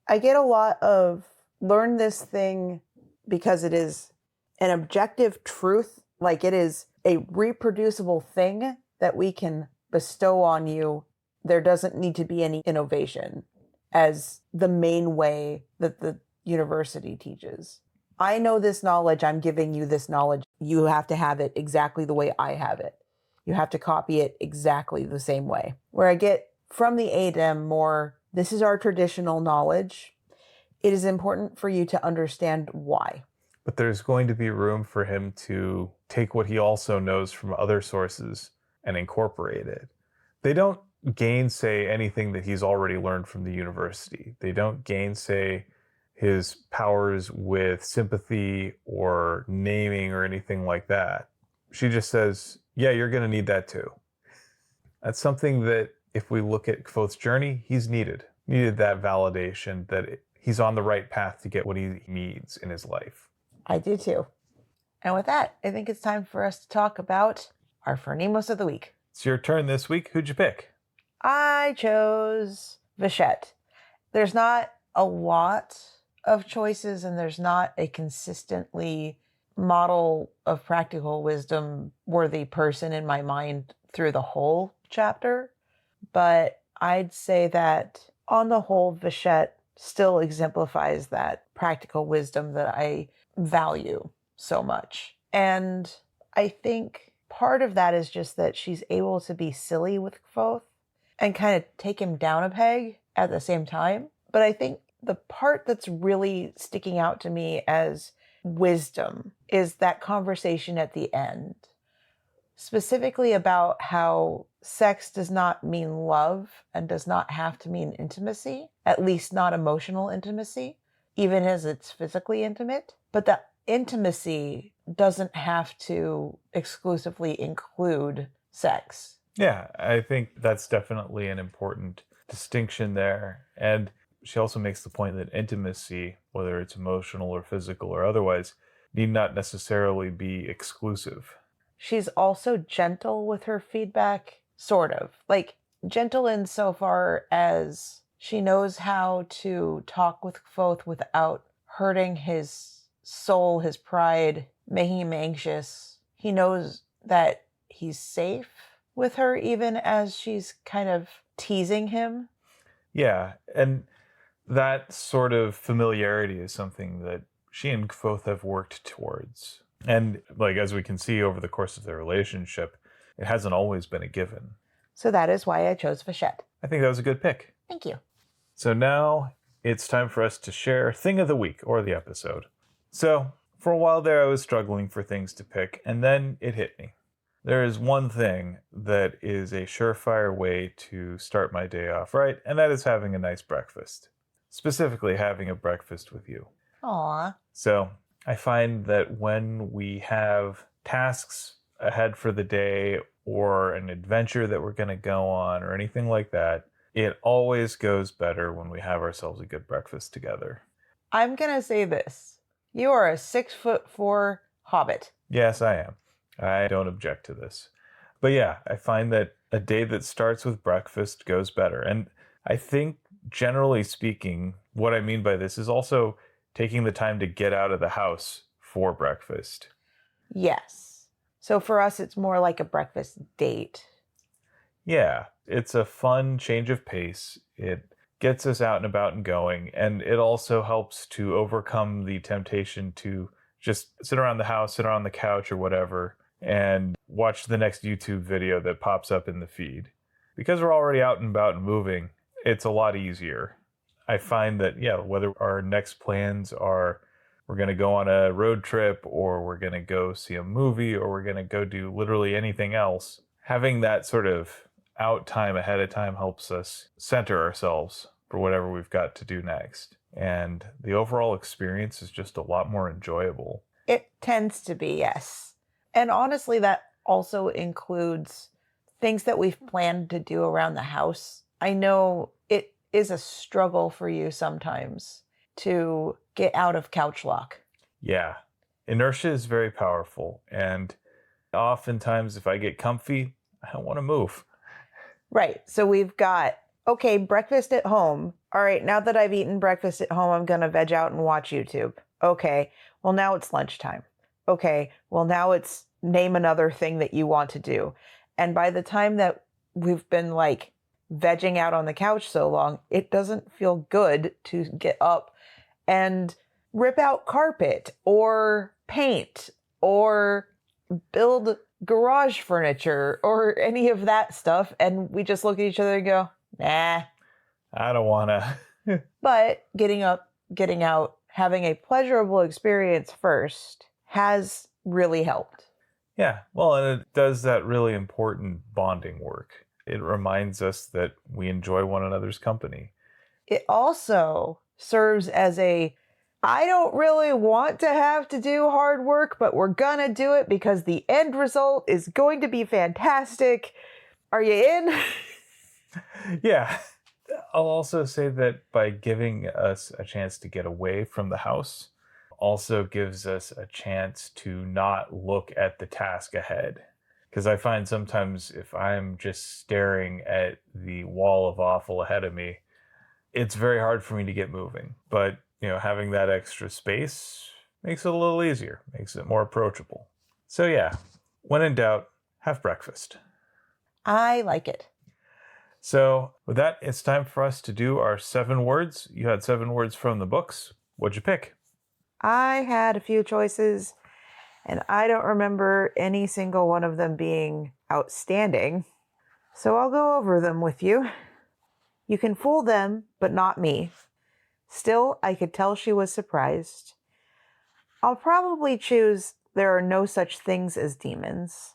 I get a lot of learn this thing because it is an objective truth, like it is a reproducible thing that we can bestow on you. There doesn't need to be any innovation as the main way that the university teaches. I know this knowledge, I'm giving you this knowledge. You have to have it exactly the way I have it. You have to copy it exactly the same way. Where I get from the Adem more, this is our traditional knowledge. It is important for you to understand why. But there's going to be room for him to take what he also knows from other sources and incorporate it. They don't gainsay anything that he's already learned from the university. They don't gainsay his powers with sympathy or naming or anything like that. She just says, yeah, you're going to need that too. That's something that if we look at Kvothe's journey, he's needed that validation that he's on the right path to get what he needs in his life. I do too. And with that, I think it's time for us to talk about our Phronimos of the week. It's your turn this week. Who'd you pick? I chose Vachette. There's not a lot of choices and there's not a consistently model of practical wisdom worthy person in my mind through the whole chapter. But I'd say that on the whole, Vachette still exemplifies that practical wisdom that I value so much. And I think part of that is just that she's able to be silly with Kvothe and kind of take him down a peg at the same time. But I think the part that's really sticking out to me as wisdom is that conversation at the end, specifically about how sex does not mean love and does not have to mean intimacy, at least not emotional intimacy, even as it's physically intimate. But that intimacy doesn't have to exclusively include sex. Yeah, I think that's definitely an important distinction there. And she also makes the point that intimacy, whether it's emotional or physical or otherwise, need not necessarily be exclusive. She's also gentle with her feedback, sort of. Like, gentle insofar as she knows how to talk with Kvothe without hurting his soul, his pride, making him anxious. He knows that he's safe with her, even as she's kind of teasing him. Yeah, and that sort of familiarity is something that she and Kvothe have worked towards. And like, as we can see over the course of their relationship, it hasn't always been a given. So that is why I chose Vachette. I think that was a good pick. Thank you. So now it's time for us to share Thing of the Week or the episode. So for a while there, I was struggling for things to pick, and then it hit me. There is one thing that is a surefire way to start my day off right, and that is having a nice breakfast. Specifically, having a breakfast with you. Aw. So I find that when we have tasks ahead for the day or an adventure that we're going to go on or anything like that, it always goes better when we have ourselves a good breakfast together. I'm going to say this. You are a 6'4" hobbit. Yes, I am. I don't object to this. But yeah, I find that a day that starts with breakfast goes better. And I think, generally speaking, what I mean by this is also taking the time to get out of the house for breakfast. Yes. So for us, it's more like a breakfast date. Yeah, it's a fun change of pace. It gets us out and about and going. And it also helps to overcome the temptation to just sit around the house, sit around the couch or whatever, and watch the next YouTube video that pops up in the feed. Because we're already out and about and moving, it's a lot easier. I find that, yeah, whether our next plans are we're going to go on a road trip or we're going to go see a movie or we're going to go do literally anything else, having that sort of out time ahead of time helps us center ourselves for whatever we've got to do next. And the overall experience is just a lot more enjoyable. It tends to be, yes. And honestly, that also includes things that we've planned to do around the house. I know it is a struggle for you sometimes to get out of couch lock. Yeah. Inertia is very powerful. And oftentimes if I get comfy, I don't want to move. Right. So we've got, okay, breakfast at home. All right, now that I've eaten breakfast at home, I'm going to veg out and watch YouTube. Okay, well, now it's lunchtime. Okay, well, now it's name another thing that you want to do. And by the time that we've been like vegging out on the couch so long, it doesn't feel good to get up and rip out carpet or paint or build garage furniture or any of that stuff. And we just look at each other and go, nah. I don't want to. But getting up, getting out, having a pleasurable experience first has really helped. Yeah, well, and it does that really important bonding work. It reminds us that we enjoy one another's company. It also serves as a, I don't really want to have to do hard work, but we're gonna do it because the end result is going to be fantastic. Are you in? Yeah. I'll also say that by giving us a chance to get away from the house also gives us a chance to not look at the task ahead. Because I find sometimes if I'm just staring at the wall of awful ahead of me, it's very hard for me to get moving. But, having that extra space makes it a little easier, makes it more approachable. So yeah, when in doubt, have breakfast. I like it. So with that, it's time for us to do our 7 words. You had 7 words from the books. What'd you pick? I had a few choices, And I don't remember any single one of them being outstanding. So I'll go over them with you. You can fool them, but not me. Still, I could tell she was surprised. I'll probably choose there are no such things as demons.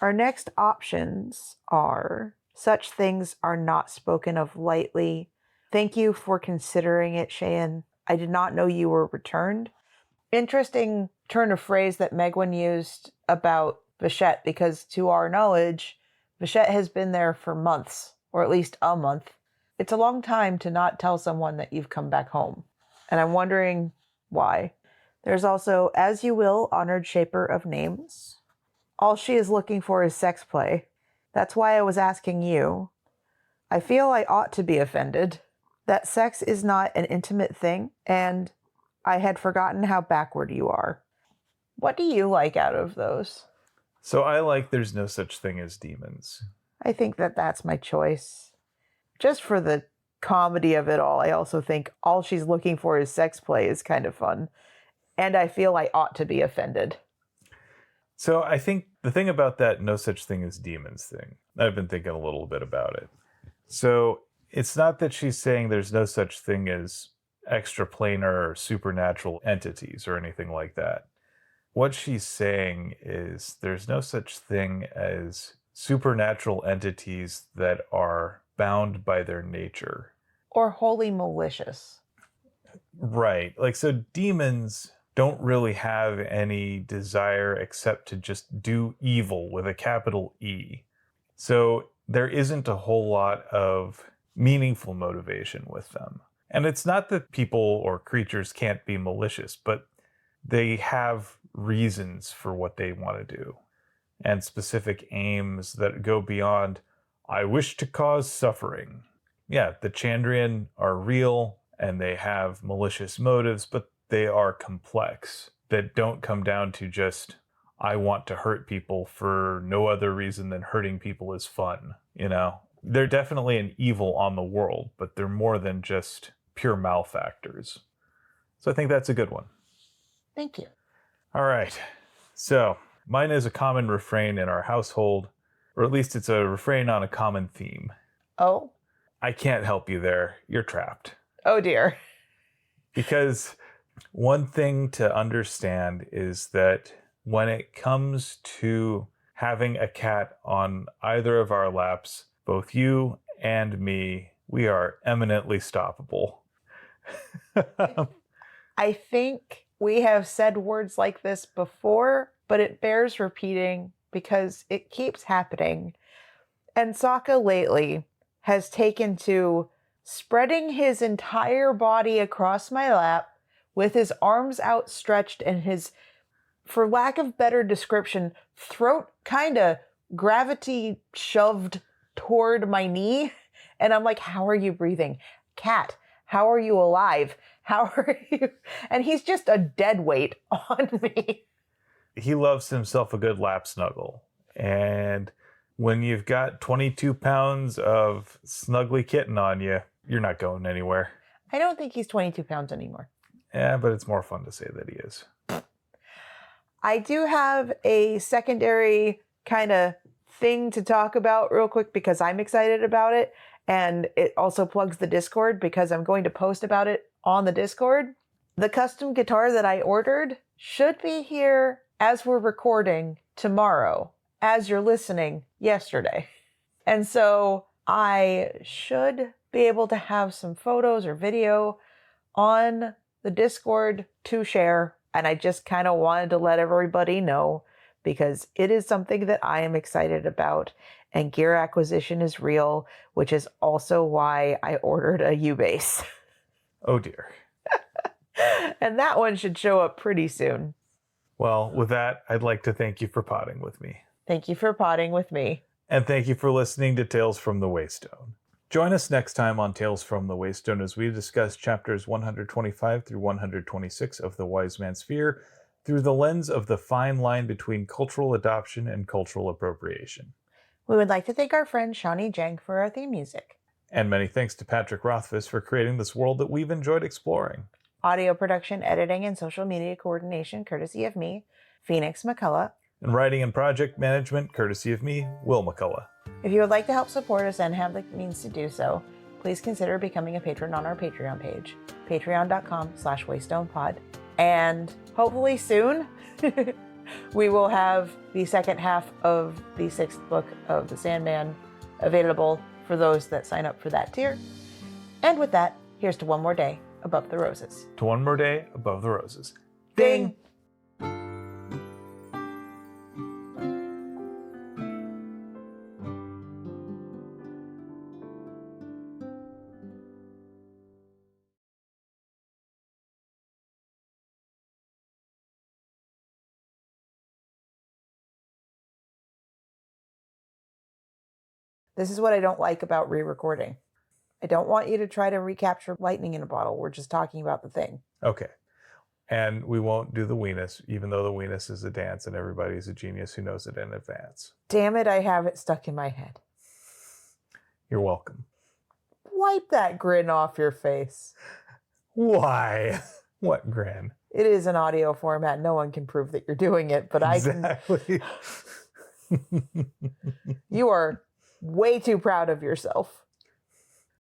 Our next options are such things are not spoken of lightly. Thank you for considering it, Cheyenne. I did not know you were returned. Interesting turn of phrase that Megwin used about Bichette, because to our knowledge, Bichette has been there for months, or at least a month. It's a long time to not tell someone that you've come back home. And I'm wondering why. There's also, as you will, honored shaper of names. All she is looking for is sex play. That's why I was asking you. I feel I ought to be offended. That sex is not an intimate thing, and I had forgotten how backward you are. What do you like out of those? So I like there's no such thing as demons. I think that that's my choice. Just for the comedy of it all, I also think all she's looking for is sex play is kind of fun. And I feel I ought to be offended. So I think the thing about that no such thing as demons thing, I've been thinking a little bit about it. So it's not that she's saying there's no such thing as extraplanar or supernatural entities or anything like that. What she's saying is there's no such thing as supernatural entities that are bound by their nature. Or wholly malicious. Right. Like, so demons don't really have any desire except to just do evil with a capital E. So there isn't a whole lot of meaningful motivation with them. And it's not that people or creatures can't be malicious, but they have reasons for what they want to do and specific aims that go beyond, I wish to cause suffering. Yeah, the Chandrian are real and they have malicious motives, but they are complex that don't come down to just, I want to hurt people for no other reason than hurting people is fun, you know? They're definitely an evil on the world, but they're more than just pure malefactors. So I think that's a good one. Thank you. All right. So mine is a common refrain in our household, or at least it's a refrain on a common theme. Oh? I can't help you there. You're trapped. Oh dear. Because one thing to understand is that when it comes to having a cat on either of our laps, both you and me, we are eminently stoppable. I think we have said words like this before, but it bears repeating because it keeps happening. And Sokka lately has taken to spreading his entire body across my lap with his arms outstretched and his, for lack of better description, throat kind of gravity shoved toward my knee. And I'm like, how are you breathing? Cat, how are you alive? How are you? And he's just a dead weight on me. He loves himself a good lap snuggle. And when you've got 22 pounds of snuggly kitten on you, you're not going anywhere. I don't think he's 22 pounds anymore. Yeah, but it's more fun to say that he is. I do have a secondary kind of thing to talk about real quick because I'm excited about it. And it also plugs the Discord because I'm going to post about it on the Discord. The custom guitar that I ordered should be here as we're recording tomorrow, as you're listening yesterday. And so I should be able to have some photos or video on the Discord to share. And I just kind of wanted to let everybody know because it is something that I am excited about. And gear acquisition is real, which is also why I ordered a U-Base. Oh dear. And that one should show up pretty soon. Well, with that, I'd like to thank you for potting with me. Thank you for potting with me. And thank you for listening to Tales from the Waystone. Join us next time on Tales from the Waystone as we discuss chapters 125 through 126 of The Wise Man's Sphere through the lens of the fine line between cultural adoption and cultural appropriation. We would like to thank our friend Shawnee Jang for our theme music. And many thanks to Patrick Rothfuss for creating this world that we've enjoyed exploring. Audio production, editing, and social media coordination courtesy of me. Phoenix McCullough. And writing and project management, courtesy of me, Will McCullough. If you would like to help support us and have the means to do so, please consider becoming a patron on our Patreon page, patreon.com/waystonepod. And hopefully soon, we will have the second half of the 6th book of The Sandman available for those that sign up for that tier. And with that, here's to one more day above the roses. To one more day above the roses. Ding! This is what I don't like about re-recording. I don't want you to try to recapture lightning in a bottle. We're just talking about the thing. Okay. And we won't do the weenus, even though the weenus is a dance and everybody's a genius who knows it in advance. Damn it, I have it stuck in my head. You're welcome. Wipe that grin off your face. Why? What grin? It is an audio format. No one can prove that you're doing it, but I can. Exactly. You are way too proud of yourself.